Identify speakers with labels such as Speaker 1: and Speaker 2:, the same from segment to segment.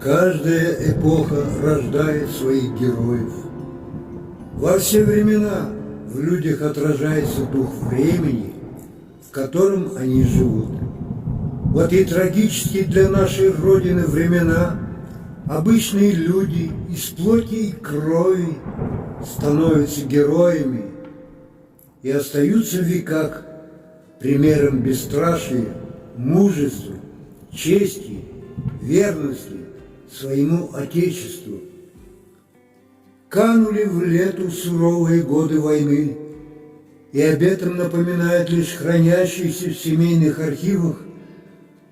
Speaker 1: Каждая эпоха рождает своих героев. Во все времена в людях отражается дух времени, в котором они живут. Вот и трагические для нашей Родины времена обычные люди из плоти и крови становятся героями и остаются в веках примером бесстрашия, мужества, чести, верности своему Отечеству. Канули в лету суровые годы войны, и об этом напоминают лишь хранящиеся в семейных архивах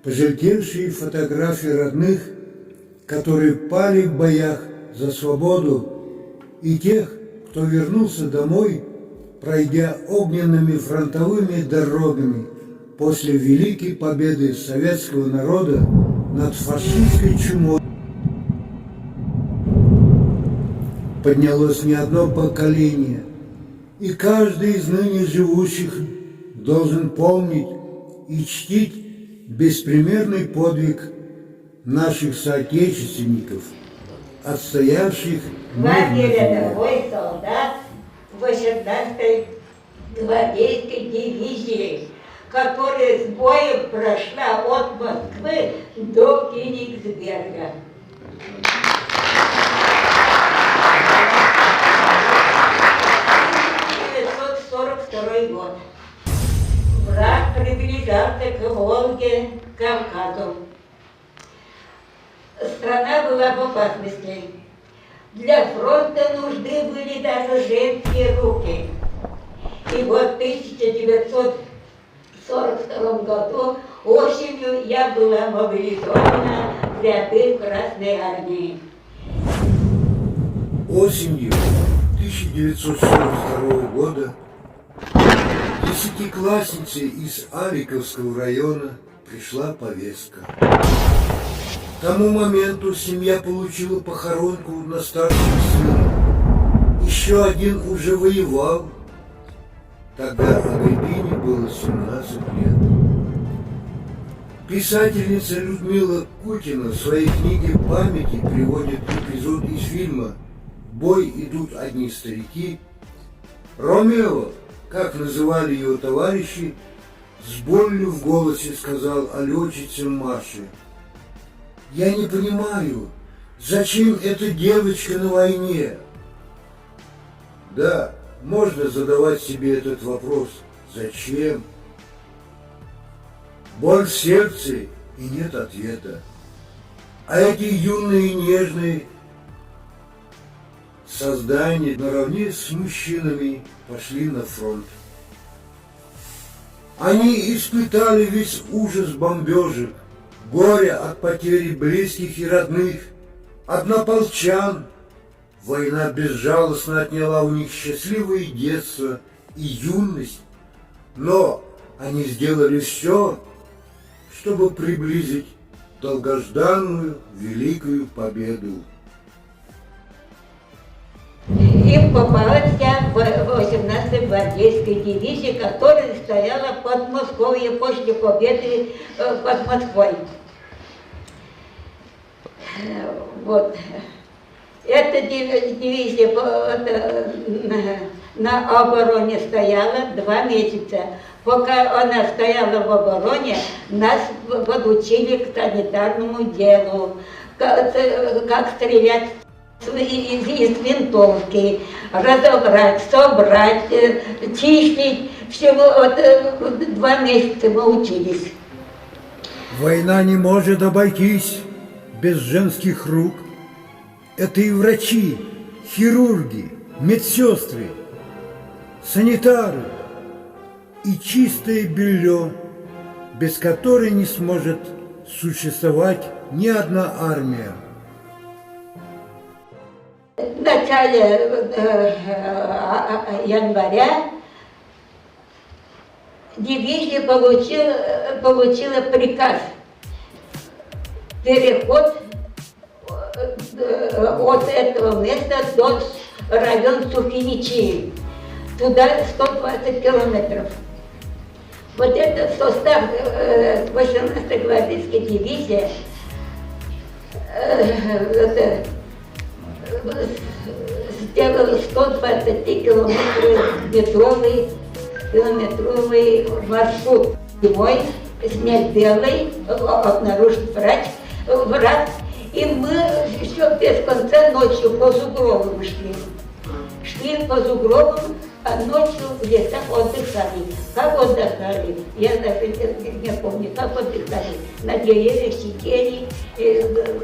Speaker 1: пожелтевшие фотографии родных, которые пали в боях за свободу, и тех, кто вернулся домой, пройдя огненными фронтовыми дорогами после великой победы советского народа над фашистской чумой. Поднялось не одно поколение, и каждый из ныне живущих должен помнить и чтить беспримерный подвиг наших соотечественников, отстоявших
Speaker 2: Гвардии рядовой солдат 18-й гвардейской дивизии, которая с боем прошла от Москвы до Кенигсберга. 1942 год. Враг приближался к Волге, к Кавказу. Страна была в опасности. Для фронта нужны были даже женские руки. И вот в 1942 году осенью я была мобилизована в ряды Красной Армии.
Speaker 1: Осенью 1942 года десятикласснице из Аликовского района пришла повестка. К тому моменту семья получила похоронку на старшего сына. Еще один уже воевал. Тогда Агриппине было 17 лет. Писательница Людмила Кутина в своей книге «Памяти» приводит эпизод из фильма «В бой идут одни старики». Ромео, как называли его товарищи, с болью в голосе сказал о летчице Маше: «Я не понимаю, зачем эта девочка на войне?» Да, можно задавать себе этот вопрос: зачем? Боль в сердце и нет ответа. А эти юные и нежные создания наравне с мужчинами пошли на фронт. Они испытали весь ужас бомбежек, горе от потери близких и родных, однополчан. Война безжалостно отняла у них счастливое детство и юность, но они сделали все, чтобы приблизить долгожданную великую победу.
Speaker 2: Им попалась я в 18-й гвардейской дивизии, которая стояла в Подмосковье после победы под Москвой. Вот. Эта дивизия на обороне стояла 2 месяца. Пока она стояла в обороне, нас подучили к санитарному делу, как стрелять из винтовки, разобрать, собрать, чистить. Всего 2 месяца мы учились.
Speaker 1: Война не может обойтись без женских рук. Это и врачи, хирурги, медсестры, санитары и чистое белье, без которой не сможет существовать ни одна армия.
Speaker 2: В начале января дивизия получила приказ: переход от этого места до района Сухиничи. Туда 120 километров. Вот этот состав 18-й гвардейской дивизии сделал 120-километровый маршрут зимой, снять белый, обнаружить враг. И мы еще без конца ночью по Зугровым шли. Шли по Зугровым, а ночью в лесах отдыхали. Как отдыхали? Я даже не помню, как отдыхали. На деревьях сидели,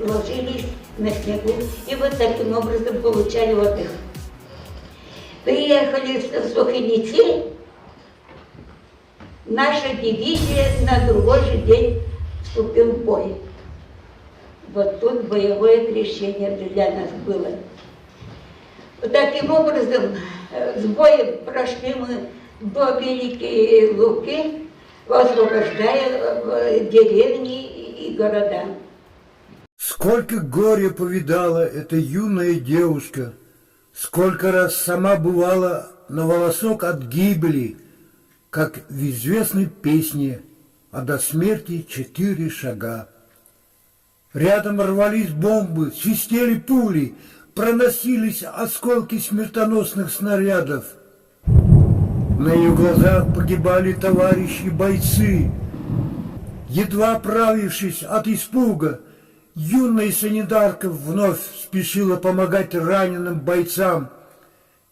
Speaker 2: ложились на снегу. И вот таким образом получали отдых. Приехали в Сухиницы. Наша дивизия на другой же день вступила в бой. Вот тут боевое крещение для нас было. Таким образом, с боем прошли мы до Великой Луки, освобождая деревни и города.
Speaker 1: Сколько горя повидала эта юная девушка, сколько раз сама бывала на волосок от гибели, как в известной песне «А до смерти 4 шага». Рядом рвались бомбы, свистели пули, проносились осколки смертоносных снарядов. На ее глазах погибали товарищи-бойцы. Едва оправившись от испуга, юная санитарка вновь спешила помогать раненым бойцам,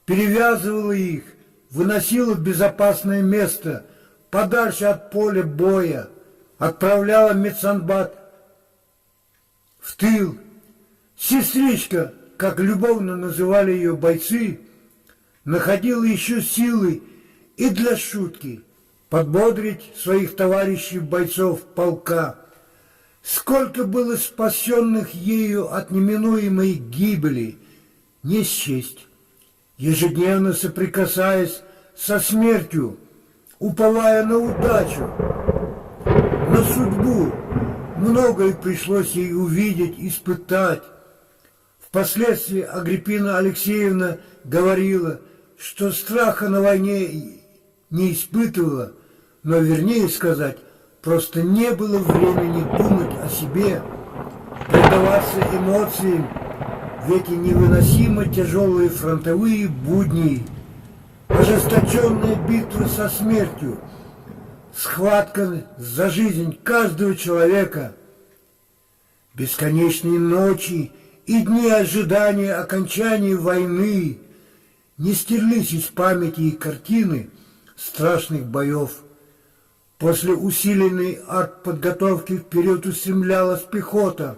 Speaker 1: перевязывала их, выносила в безопасное место, подальше от поля боя, отправляла медсанбат в тыл. Сестричка, как любовно называли ее бойцы, находила еще силы и для шутки подбодрить своих товарищей-бойцов полка. Сколько было спасенных ею от неминуемой гибели, не счесть, ежедневно соприкасаясь со смертью, уповая на удачу, на судьбу. Многое пришлось ей увидеть, испытать. Впоследствии Агриппина Алексеевна говорила, что страха на войне не испытывала, но, вернее сказать, просто не было времени думать о себе, предаваться эмоциям в эти невыносимо тяжелые фронтовые будни, ожесточенная битва со смертью, схватка за жизнь каждого человека, бесконечные ночи и дни ожидания окончания войны не стерлись из памяти и картины страшных боев. После усиленной артподготовки вперед устремлялась пехота,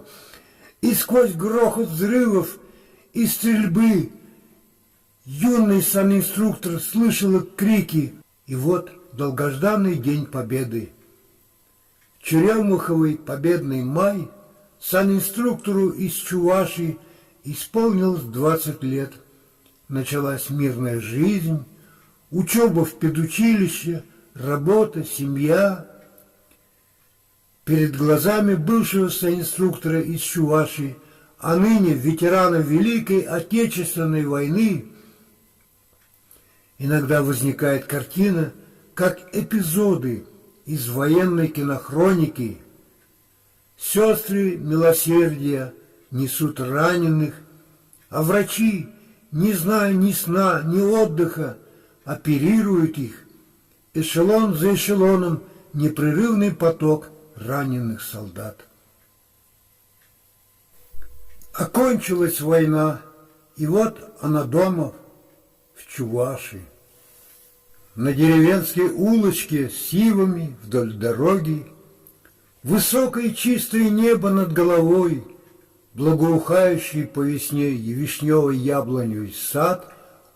Speaker 1: и сквозь грохот взрывов и стрельбы юный санинструктор слышала крики, и вот долгожданный день победы. В Черемуховый победный май санинструктору из Чувашии исполнилось 20 лет. Началась мирная жизнь, учеба в педучилище, работа, семья. Перед глазами бывшего санинструктора из Чувашии, а ныне ветерана Великой Отечественной войны, иногда возникает картина, как эпизоды из военной кинохроники. Сестры милосердия несут раненых, а врачи, не зная ни сна, ни отдыха, оперируют их. Эшелон за эшелоном непрерывный поток раненых солдат. Окончилась война, и вот она дома, в Чувашии. На деревенской улочке с ивами вдоль дороги, высокое чистое небо над головой, благоухающий по весне вишневый яблоневый сад,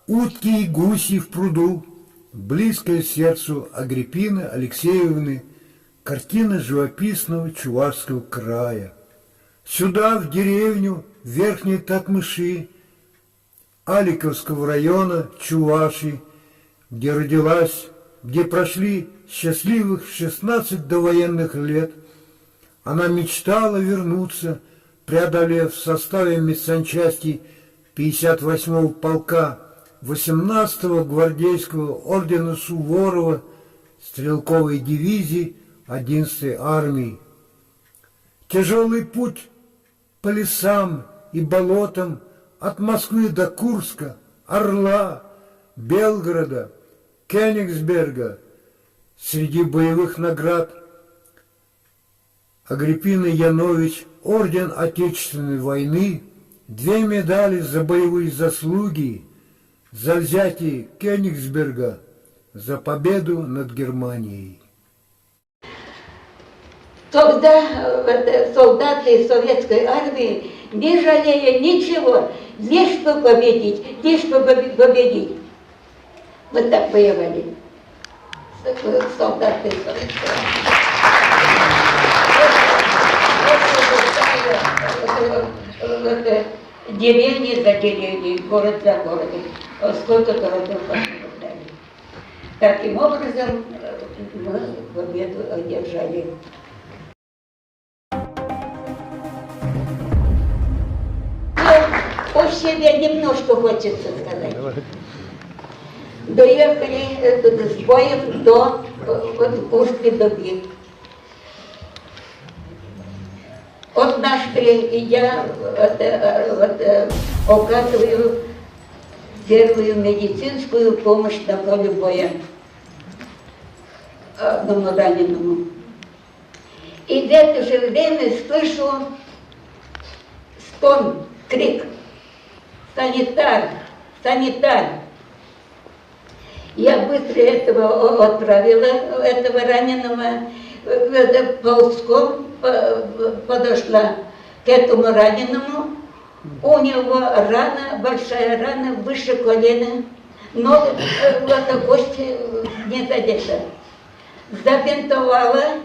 Speaker 1: утки и гуси в пруду, близкое сердцу Агриппины Алексеевны, картина живописного Чувашского края. Сюда, в деревню Верхние Татмыши, Аликовского района Чувашии, где родилась, где прошли счастливых 16 довоенных лет, она мечтала вернуться, преодолев в составе медсанчасти 58-го полка 18-го гвардейского ордена Суворова стрелковой дивизии 11-й армии. Тяжелый путь по лесам и болотам от Москвы до Курска, Орла, Белгорода, Кёнигсберга. Среди боевых наград Агриппина Янович, орден Отечественной войны, 2 медали за боевые заслуги, за взятие Кёнигсберга, за победу над Германией.
Speaker 2: Тогда солдаты советской армии, не жалея ничего, лишь бы победить, лишь бы победить. Вот так воевали солдаты советской армии. Деревни за деревней, город за городом. Сколько городов освобождали. Таким образом мы победу одержали. О себе немножко хочется сказать. Доехали с боем до Курской-Дуби. Вот наш я оказываю первую медицинскую помощь на поле боя одному раненому. И в это же время слышу стон, крик: «Санитар! Санитар!» Я быстро этого отправила, этого раненого, ползком подошла к этому раненому. У него рана, большая рана, выше колена, но вот кость не задета. Забинтовала.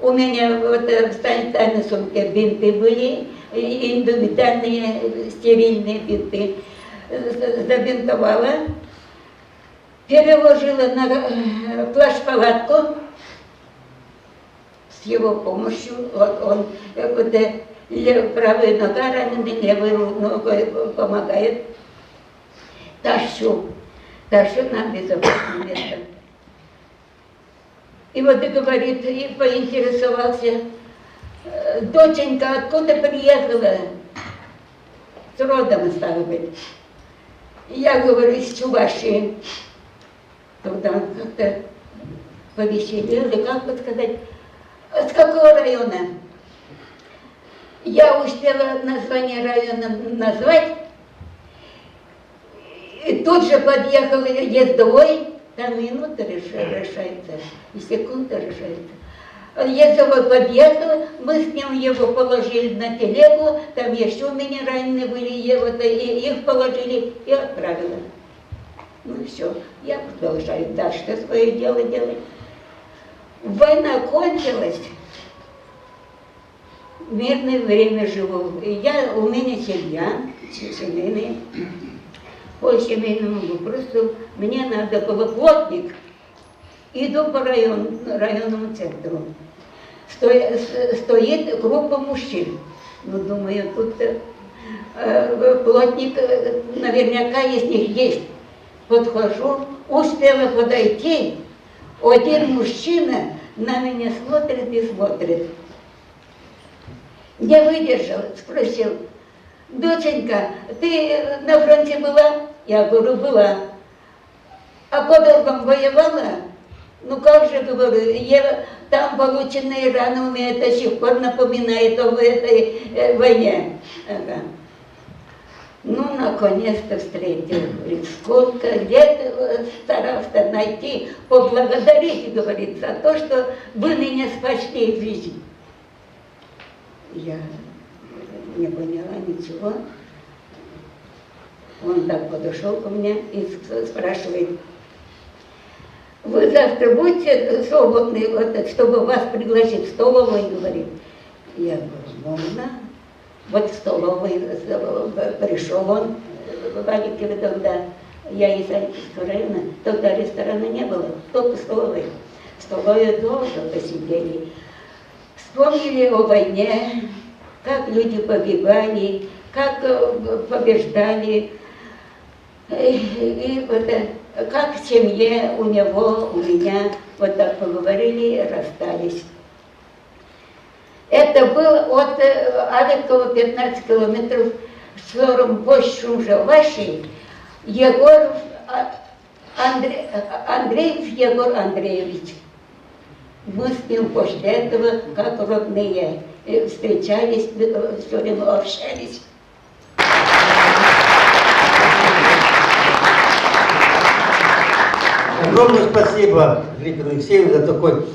Speaker 2: У меня вот в санитарной сумке бинты были, индивидуальные стерильные бинты. Забинтовала, переложила на плащ-палатку. С его помощью, вот он, правая нога раненая, левой ногой помогает. Тащу на безопасное место. И вот говорит, и поинтересовался: «Доченька, откуда приехала?» С родом, стало быть. Я говорю: «Из Чувашии». Тогда он как-то повеселел, или как бы сказать: «С какого района?» Я успела название района назвать, и тут же подъехал ездовой. Там минута решается, и секунда решается. Ездовой подъехал, мы с ним его положили на телегу, там еще у меня раненые были, и их положили и отправила. Ну все, я продолжаю дальше свое дело делать. Война кончилась, в мирное время живу. У меня семья, семейная. По семейному вопросу мне надо было плотник. Иду по районному центру. Стоит группа мужчин. Ну, думаю, тут плотник наверняка из них есть. Подхожу, успела подойти. Один мужчина на меня смотрит и смотрит. Не выдержал, спросил: «Доченька, ты на фронте была?» Я говорю: «Была». «А подолгом воевала?» «Ну как же, говорю, там полученные раны у меня до сих пор напоминает об этой войне». Ага. Ну, наконец-то встретил. Говорит: «Сколько лет старался найти, поблагодарить, говорит, за то, что вы меня спасли жизнь». Я не поняла ничего. Он так подошел ко мне и спрашивает: «Вы завтра будете свободны, чтобы вас пригласить в столовую?» Говорит. Я говорю: «Можно». Вот в столовую пришел он, в Валикове тогда, я из Альпийского района, тогда ресторана не было, только столовой. В столовой долго посидели. Вспомнили о войне, как люди погибали, как побеждали. И вот как в семье у него, у меня, вот так поговорили и расстались. Это был от Авикова 15 километров в сторону Бощ-Шумжа-Ваши, Егоров, Андреев Егор Андреевич. Мы с ним после этого, как родные, встречались, все время общались.
Speaker 3: Огромное спасибо, Виктору Алексеевну, за такой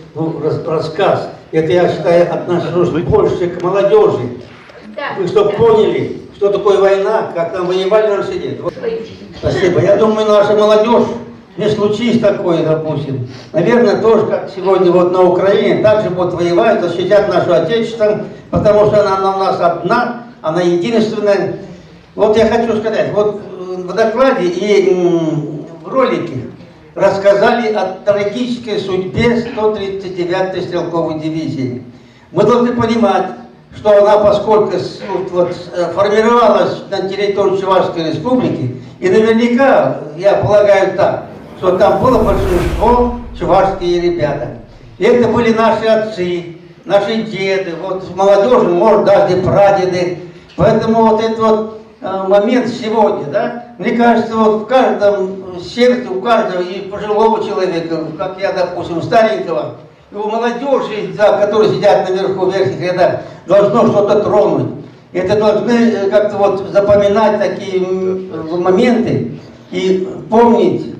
Speaker 3: рассказ. Это, я считаю, отношусь больше к молодежи.
Speaker 2: Да,
Speaker 3: Вы что,
Speaker 2: да.
Speaker 3: поняли, что такое война, как там воевали наши дети? Вот.
Speaker 2: Свою жизнь.
Speaker 3: Спасибо. Я думаю, наша молодежь, не случись такое, допустим, наверное, тоже, как сегодня вот на Украине, также будут воевать, защищать нашу Отечество, потому что она у нас одна, она единственная. Вот я хочу сказать, вот в докладе и в ролике рассказали о трагической судьбе 139-й стрелковой дивизии. Мы должны понимать, что она, поскольку формировалась на территории Чувашской республики, и наверняка, я полагаю так, что там было большинство чувашские ребята. И это были наши отцы, наши деды, вот молодежи, может, даже прадеды. Поэтому вот этот вот момент сегодня, да, мне кажется, вот в каждом сердце, у каждого и пожилого человека, как я, допустим, старенького, и у молодежи, да, которые сидят наверху, в верхних рядах, должно что-то тронуть. Это должны как-то вот запоминать такие моменты и помнить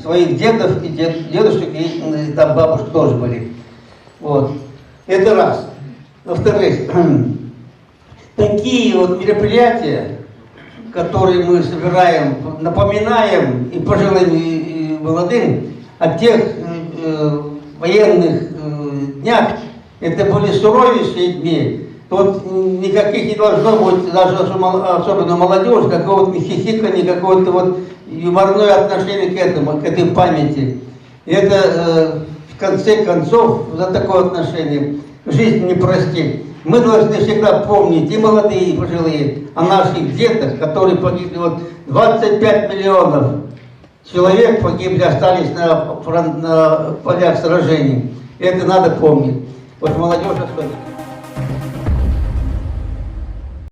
Speaker 3: своих дедов и дедушек, и там бабушек тоже были. Вот. Это раз. Во-вторых, такие вот мероприятия, которые мы собираем, напоминаем и пожилым, и молодым о тех военных днях, это были суровейшие дни. Тут никаких не должно быть, даже особенно молодежь, какого-то хихикания, какого-то вот юморное отношение к этому, к этой памяти. И это в конце концов за такое отношение жизнь не простит. Мы должны всегда помнить, и молодые, и пожилые, о наших детях, которые погибли. Вот 25 миллионов человек погибли, остались на полях сражений. Это надо помнить. Вот молодежь особенно.